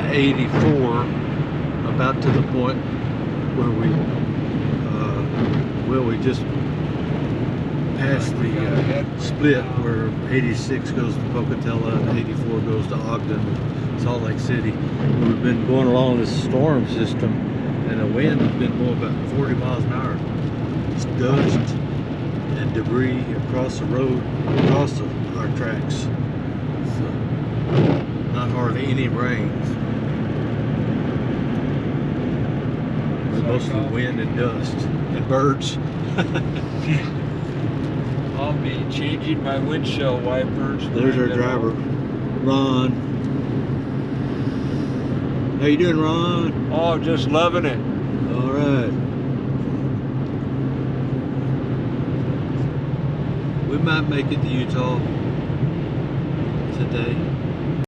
I-84 about to the point where we just passed the split where 86 goes to Pocatello and 84 goes to Ogden, Salt Lake City. We've been going along this storm system and the wind has been blowing about 40 miles an hour. It's dust and debris across the road, across our tracks. So, not hardly any rain. But mostly wind and dust and birds. I'll be changing my windshield wipers. There's our driver, Ron. How you doing, Ron? Oh, just loving it. All right. We might make it to Utah today.